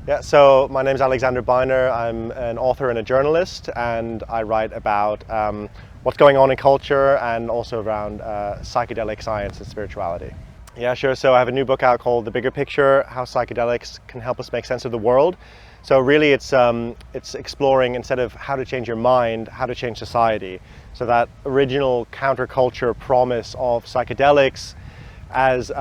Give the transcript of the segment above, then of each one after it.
Yeah, so my name is Alexander Beiner. I'm an author and a journalist, and I write about what's going on in culture and also around psychedelic science and spirituality. Yeah, sure. So I have a new book out called The Bigger Picture: How Psychedelics Can Help Us Make Sense of the World. So really it's exploring, instead of how to change your mind, how to change society. So that original counterculture promise of psychedelics as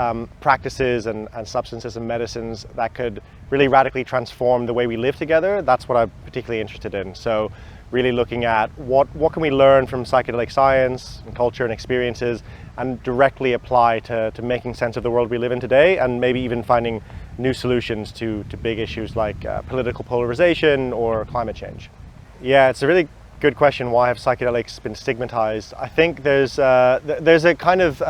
practices and substances and medicines that could really radically transform the way we live together, that's what I'm particularly interested in. So really looking at what can we learn from psychedelic science and culture and experiences and directly apply to making sense of the world we live in today, and maybe even finding new solutions to big issues like political polarization or climate change. Yeah, it's a really good question. Why have psychedelics been stigmatized? I think there's a kind of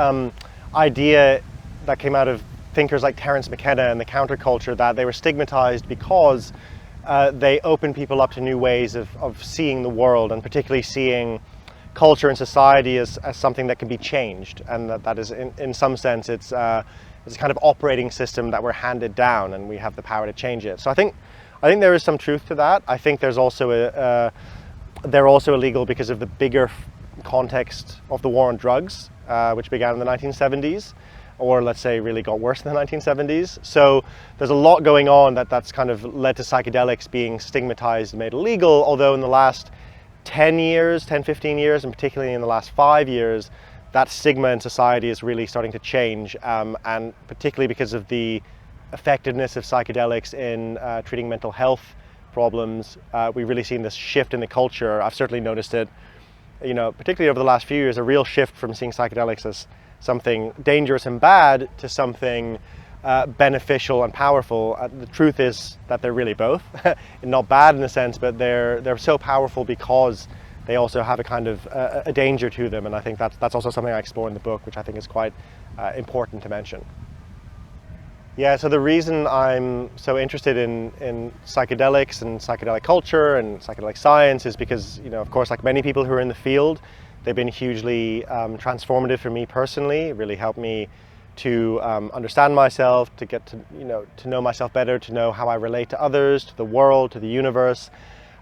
idea that came out of thinkers like Terence McKenna and the counterculture that they were stigmatized because they open people up to new ways of seeing the world, and particularly seeing culture and society as something that can be changed, and that is in some sense it's a kind of operating system that we're handed down and we have the power to change it. So I think there is some truth to that. I think there's also they're also illegal because of the bigger context of the war on drugs, which began in the 1970s, or let's say really got worse in the 1970s. So there's a lot going on that's kind of led to psychedelics being stigmatized and made illegal, although in the last 10 years, 10, 15 years, and particularly in the last 5 years, that stigma in society is really starting to change, and particularly because of the effectiveness of psychedelics in treating mental health problems, we've really seen this shift in the culture. I've certainly noticed it, particularly over the last few years, a real shift from seeing psychedelics as something dangerous and bad to something beneficial and powerful. The truth is that they're really both. Not bad in a sense, but they're so powerful because they also have a kind of a danger to them, and I think that's also something I explore in the book, which I think is quite important to mention. Yeah, so the reason I'm so interested in psychedelics and psychedelic culture and psychedelic science is because, of course, like many people who are in the field, they've been hugely transformative for me personally. It really helped me to understand myself, to get to know myself better, to know how I relate to others, to the world, to the universe,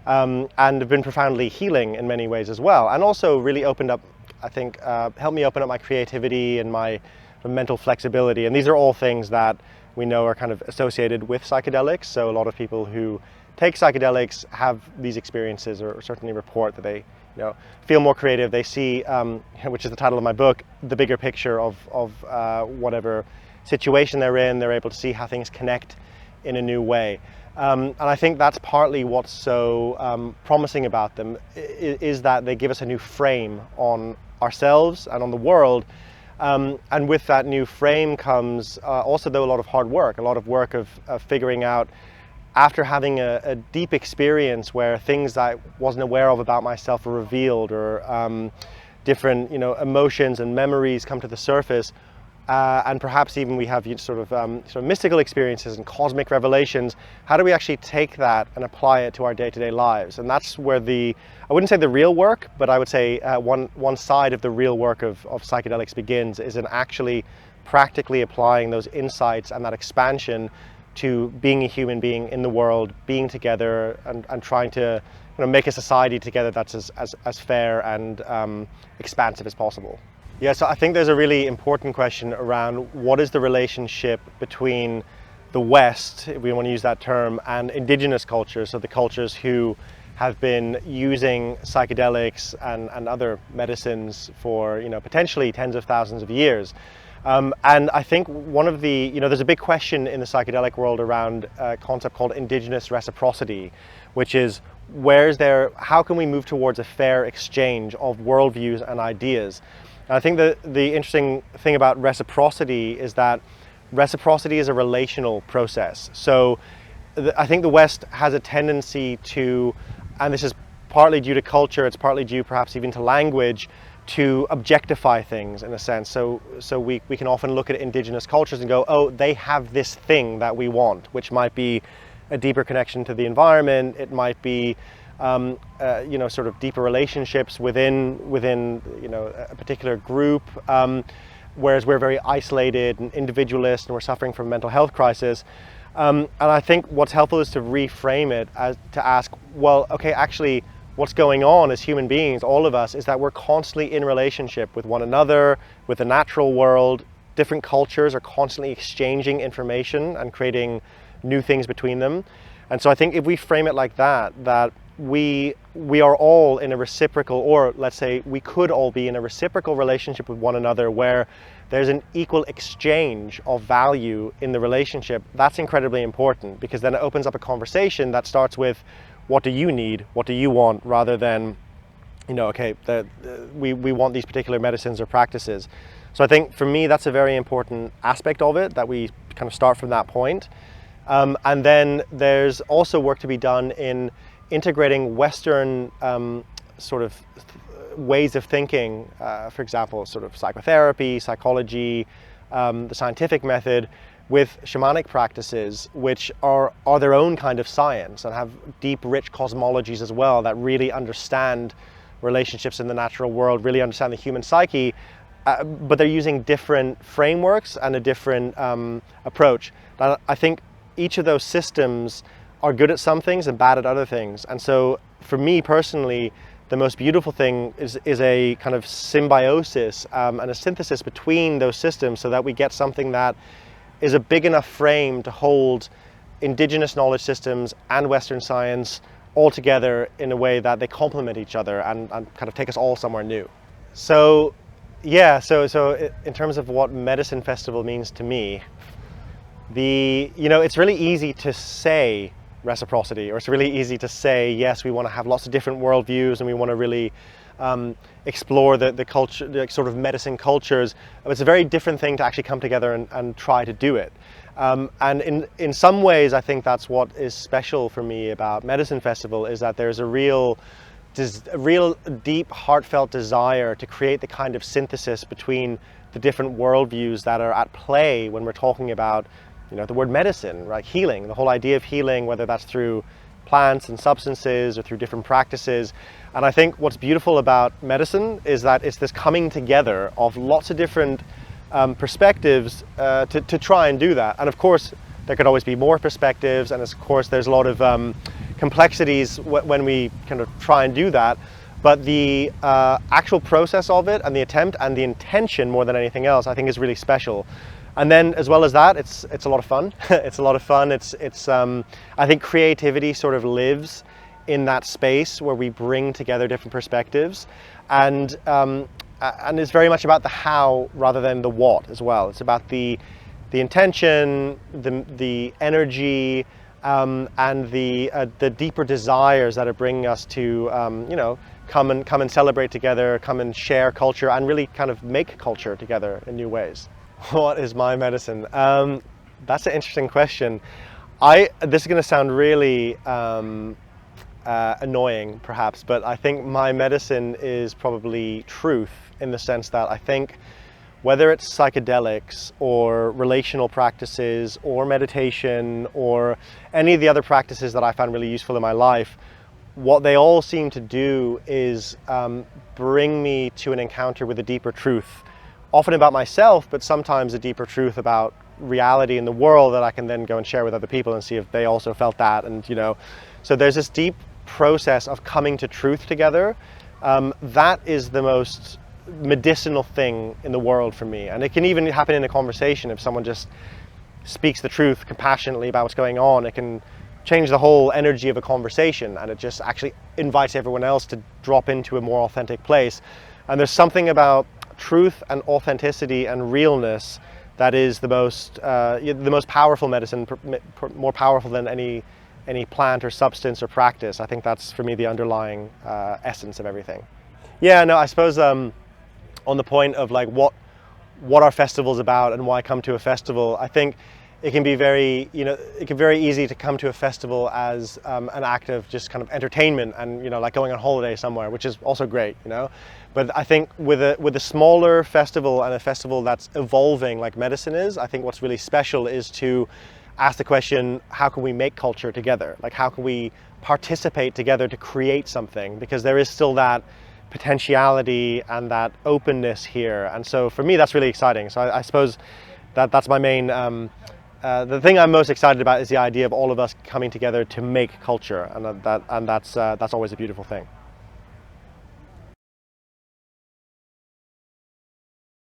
and have been profoundly healing in many ways as well. And also really opened up, I think, helped me open up my creativity and my mental flexibility. And these are all things that we know are kind of associated with psychedelics. So a lot of people who take psychedelics have these experiences, or certainly report that they feel more creative. They see, which is the title of my book, the bigger picture of whatever situation they're in. They're able to see how things connect in a new way. And I think that's partly what's so promising about them, is that they give us a new frame on ourselves and on the world. And with that new frame comes also, though, a lot of hard work, of figuring out, after having a deep experience where things I wasn't aware of about myself are revealed, or different emotions and memories come to the surface, and perhaps even we have sort of mystical experiences and cosmic revelations. How do we actually take that and apply it to our day-to-day lives? And that's where I wouldn't say the real work, but I would say one side of the real work of psychedelics begins, is in actually practically applying those insights and that expansion to being a human being in the world, being together, and trying to make a society together that's as fair and expansive as possible. Yeah, so I think there's a really important question around what is the relationship between the West, if we want to use that term, and indigenous cultures, so the cultures who have been using psychedelics and other medicines for potentially tens of thousands of years. And I think one of there's a big question in the psychedelic world around a concept called indigenous reciprocity, which is how can we move towards a fair exchange of worldviews and ideas? And I think the interesting thing about reciprocity is that reciprocity is a relational process. So I think the West has a tendency to, and this is partly due to culture, it's partly due perhaps even to language, to objectify things in a sense. So we can often look at indigenous cultures and go, oh, they have this thing that we want, which might be a deeper connection to the environment. It might be sort of deeper relationships within a particular group, whereas we're very isolated and individualist and we're suffering from a mental health crisis. And I think what's helpful is to reframe it as to ask, well, okay, actually, what's going on as human beings, all of us, is that we're constantly in relationship with one another, with the natural world. Different cultures are constantly exchanging information and creating new things between them. And so I think if we frame it like that, that we are all in a reciprocal, or let's say we could all be in a reciprocal relationship with one another where there's an equal exchange of value in the relationship, that's incredibly important, because then it opens up a conversation that starts with, what do you need? What do you want? Rather than, okay, we want these particular medicines or practices. So I think for me, that's a very important aspect of it, that we kind of start from that point. And then there's also work to be done in integrating Western sort of ways of thinking, for example, sort of psychotherapy, psychology, the scientific method, with shamanic practices, which are their own kind of science and have deep, rich cosmologies as well, that really understand relationships in the natural world, really understand the human psyche, but they're using different frameworks and a different approach. And I think each of those systems are good at some things and bad at other things. And so for me personally, the most beautiful thing is a kind of symbiosis and a synthesis between those systems, so that we get something that is a big enough frame to hold indigenous knowledge systems and Western science all together in a way that they complement each other and kind of take us all somewhere new. So yeah, so in terms of what Medicine Festival means to me, it's really easy to say reciprocity, or it's really easy to say, yes, we want to have lots of different worldviews and we want to really explore the culture, the sort of medicine cultures. But it's a very different thing to actually come together and try to do it. And in some ways, I think that's what is special for me about Medicine Festival, is that there's a real deep, heartfelt desire to create the kind of synthesis between the different worldviews that are at play when we're talking about the word medicine, right? Healing, the whole idea of healing, whether that's through plants and substances or through different practices. And I think what's beautiful about medicine is that it's this coming together of lots of different perspectives to try and do that. And of course, there could always be more perspectives, and of course there's a lot of complexities when we kind of try and do that. But the actual process of it, and the attempt and the intention more than anything else, I think is really special. And then, as well as that, it's a lot of fun. It's a lot of fun. I think creativity sort of lives in that space where we bring together different perspectives, and it's very much about the how rather than the what as well. It's about the intention, the energy, and the deeper desires that are bringing us to come and celebrate together, come and share culture, and really kind of make culture together in new ways. What is my medicine? That's an interesting question. This is going to sound really annoying perhaps, but I think my medicine is probably truth, in the sense that I think whether it's psychedelics or relational practices or meditation or any of the other practices that I found really useful in my life, what they all seem to do is bring me to an encounter with a deeper truth, often about myself, but sometimes a deeper truth about reality in the world that I can then go and share with other people and see if they also felt that. And so there's this deep process of coming to truth together. That is the most medicinal thing in the world for me. And it can even happen in a conversation. If someone just speaks the truth compassionately about what's going on, it can change the whole energy of a conversation, and it just actually invites everyone else to drop into a more authentic place. And there's something about truth and authenticity and realness that is the most powerful medicine, more powerful than any plant or substance or practice. I think that's, for me, the underlying essence of everything. Yeah, no, I suppose on the point of like what our festival's about and why come to a festival, I think it can be very easy to come to a festival as an act of just kind of entertainment and like going on holiday somewhere, which is also great, But I think with a smaller festival, and a festival that's evolving like medicine is, I think what's really special is to ask the question, how can we make culture together? Like, how can we participate together to create something? Because there is still that potentiality and that openness here. And so for me, that's really exciting. So I suppose that's my main The thing I'm most excited about is the idea of all of us coming together to make culture, and that's always a beautiful thing.